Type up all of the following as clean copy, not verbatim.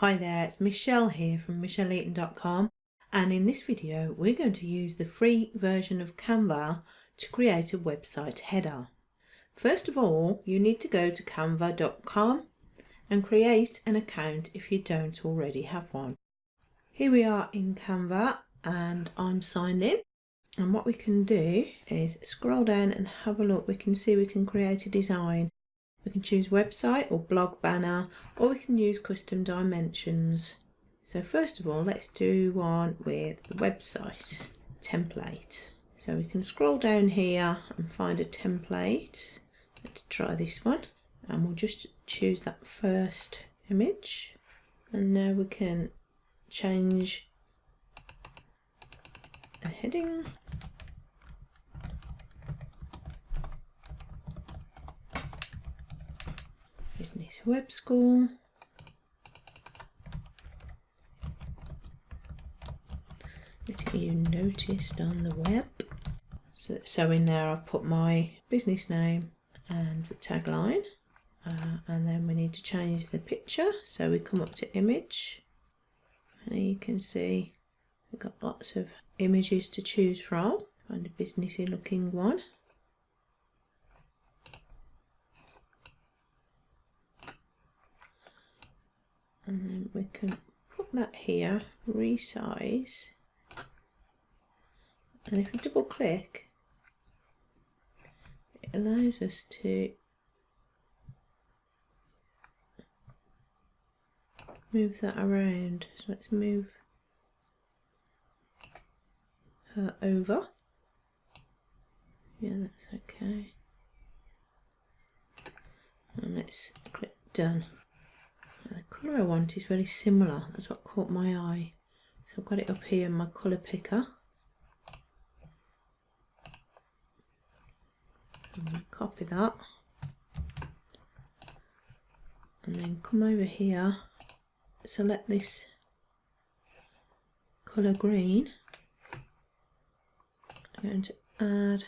Hi there, it's Michelle here from michelleeaton.com, and in this video we're going to use the free version of Canva to create a website header. First of all, you need to go to canva.com and create an account if you don't already have one. Here we are in Canva and I'm signed in, and what we can do is scroll down and have a look. We can see we can create a design. We can choose website or blog banner, or we can use custom dimensions. So first of all, let's do one with the website template. So we can scroll down here and find a template. Let's try this one, and we'll just choose that first image. And now we can change the heading. Business Web School. Getting you noticed on the web. So in there I've put my business name and the tagline, and then we need to change the picture. So we come up to image, and you can see we've got lots of images to choose from. Find a businessy looking one. And then we can put that here, resize, and if we double click, it allows us to move that around. So let's move her over. Yeah, that's okay. And let's click done. The colour I want is very similar, that's what caught my eye. So I've got it up here in my colour picker. I'm going to copy that. And then come over here, select this colour green. I'm going to add,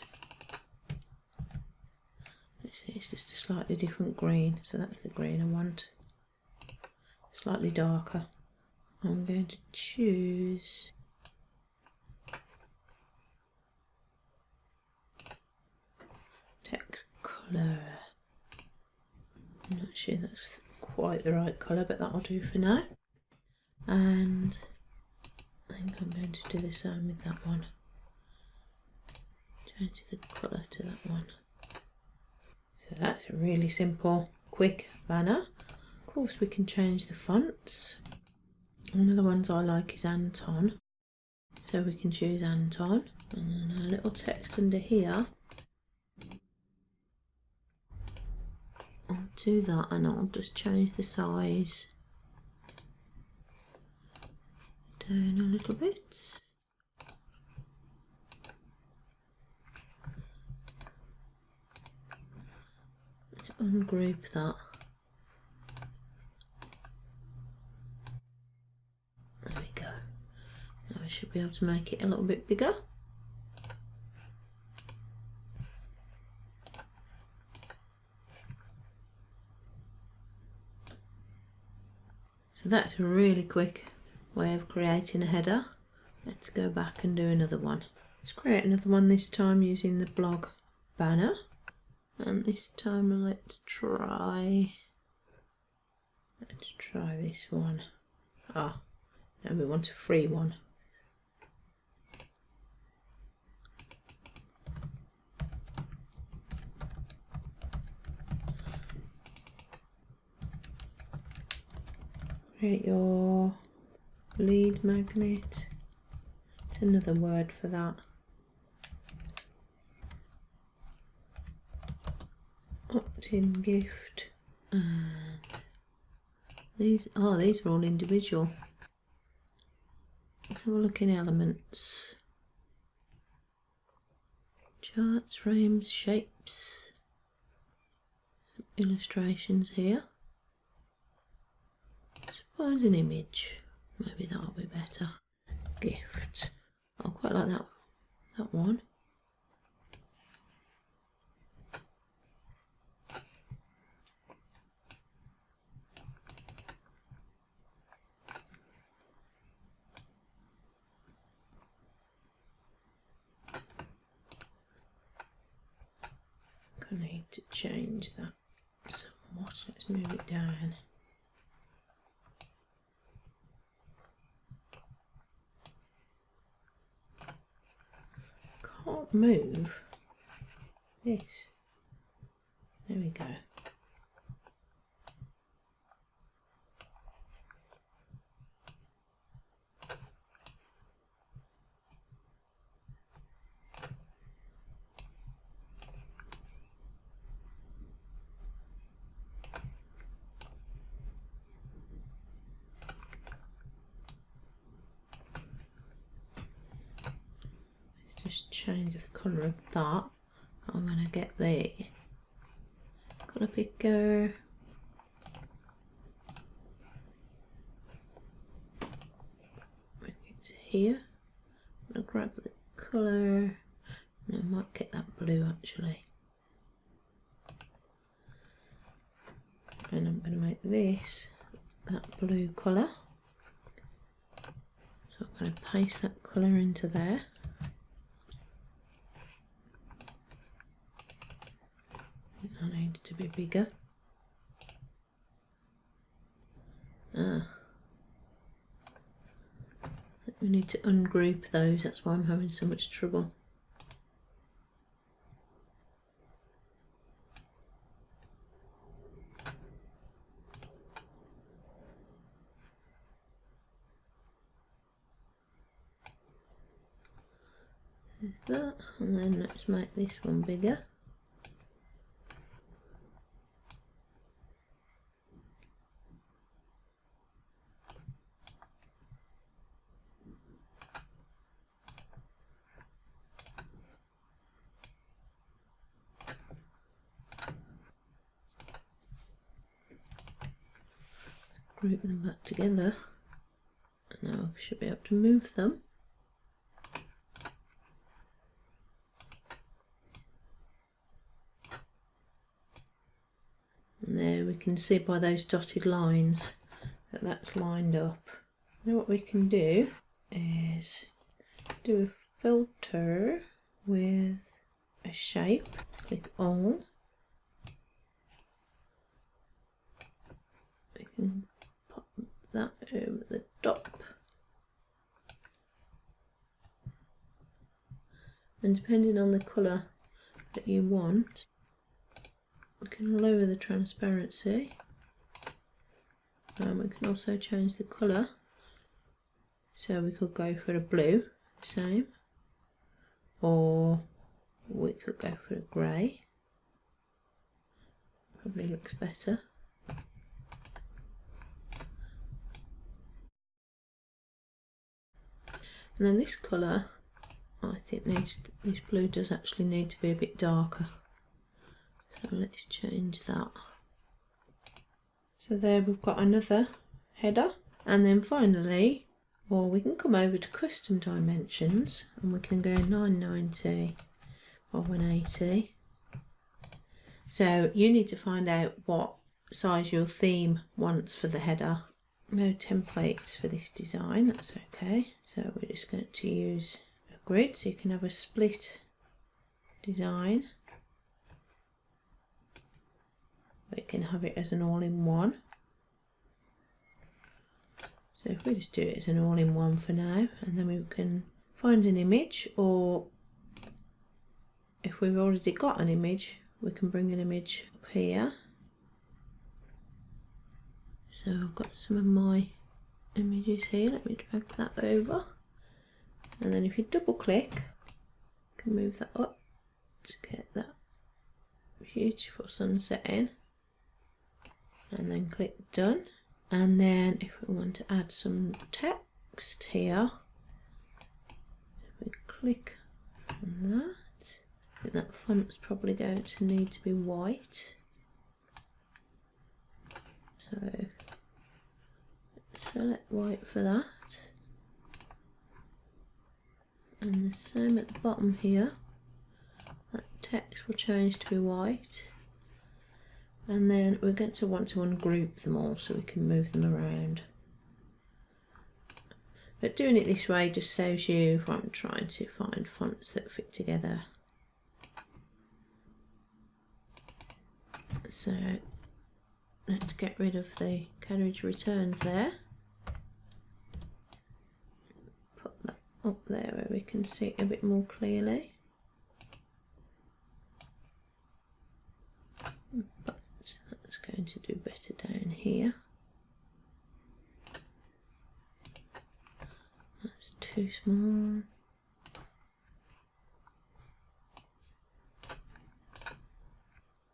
let's see, it's just a slightly different green, so that's the green I want. Slightly darker. I'm going to choose text colour. I'm not sure that's quite the right colour, but that'll do for now. And I think I'm going to do the same with that one. Change the colour to that one. So that's a really simple, quick banner. Of course, we can change the fonts. One of the ones I like is Anton, so we can choose Anton, and then a little text under here. I'll do that, and I'll just change the size down a little bit. Let's ungroup that. There we go. Now I should be able to make it a little bit bigger. So that's a really quick way of creating a header. Let's go back and do another one. Let's create another one, this time using the blog banner. And this time let's try this one. Ah. And we want a free one. Create your lead magnet. It's another word for that. Opt-in gift. And these are all individual. Let's have a look in elements. Charts, frames, shapes. Some illustrations here. Suppose an image. Maybe that'll be better. Gift. I quite like that one. I need to change that somewhat. Let's move it down. Can't move this. There we go. Just change the colour of that. I'm going to get the colour picker. Bring it to here. I'm going to grab the colour. No, I might get that blue actually. And I'm going to make this that blue colour. So I'm going to paste that colour into there. I need it to be bigger. We need to ungroup those, that's why I'm having so much trouble. There's that, and then let's make this one bigger. Group them back together, and now we should be able to move them. And there we can see by those dotted lines that that's lined up. Now what we can do is do a filter with a shape, click all. We can pop that over the top. And depending on the colour that you want, we can lower the transparency, and we can also change the colour. So we could go for a blue, same, or we could go for a grey. Probably looks better. And then this colour, I think this blue does actually need to be a bit darker. So let's change that. So there we've got another header. And then finally, well, we can come over to custom dimensions and we can go 990 or 180. So you need to find out what size your theme wants for the header. No templates for this design, that's okay. So we're just going to use a grid, so you can have a split design. We can have it as an all-in-one. So if we just do it as an all-in-one for now, and then we can find an image, or if we've already got an image, we can bring an image up here. So I've got some of my images here, let me drag that over. And then if you double click, you can move that up to get that beautiful sunset in. And then click done. And then if we want to add some text here, so we click on that. I think that font's probably going to need to be white. So select white for that. And the same at the bottom here. That text will change to be white. And then we're going to want to ungroup them all so we can move them around. But doing it this way just saves you from trying to find fonts that fit together. So let's get rid of the carriage returns there. Put that up there where we can see it a bit more clearly. But that's going to do better down here. That's too small.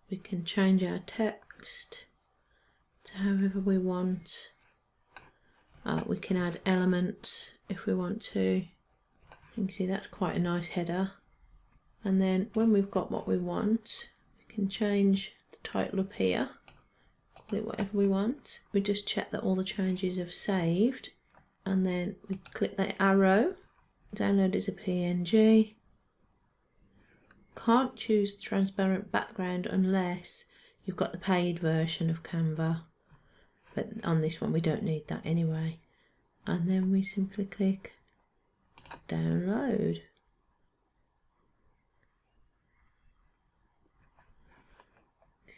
We can change our text to however we want. We can add elements if we want to. You can see that's quite a nice header. And then when we've got what we want, we can change the title up here, call it whatever we want. We just check that all the changes have saved, and then we click the arrow, download as a PNG. Can't choose transparent background unless you've got the paid version of Canva, but on this one we don't need that anyway. And then we simply click download.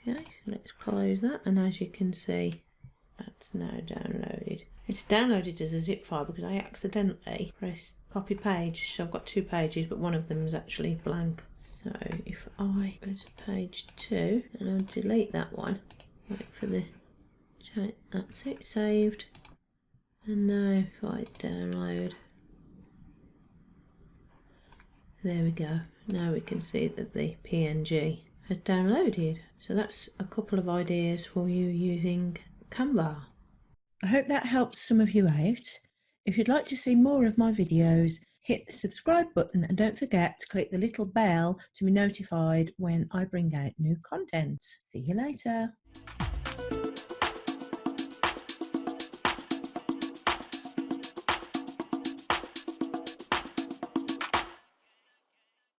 Okay, so let's close that, and as you can see, that's now downloaded. It's downloaded as a zip file because I accidentally pressed copy page, so I've got 2 pages, but one of them is actually blank. So if I go to page 2 and I'll delete that one, wait for the change, that's it, saved. And now if I download, there we go. Now we can see that the PNG has downloaded. So that's a couple of ideas for you using Canva. I hope that helped some of you out. If you'd like to see more of my videos, hit the subscribe button and don't forget to click the little bell to be notified when I bring out new content. See you later.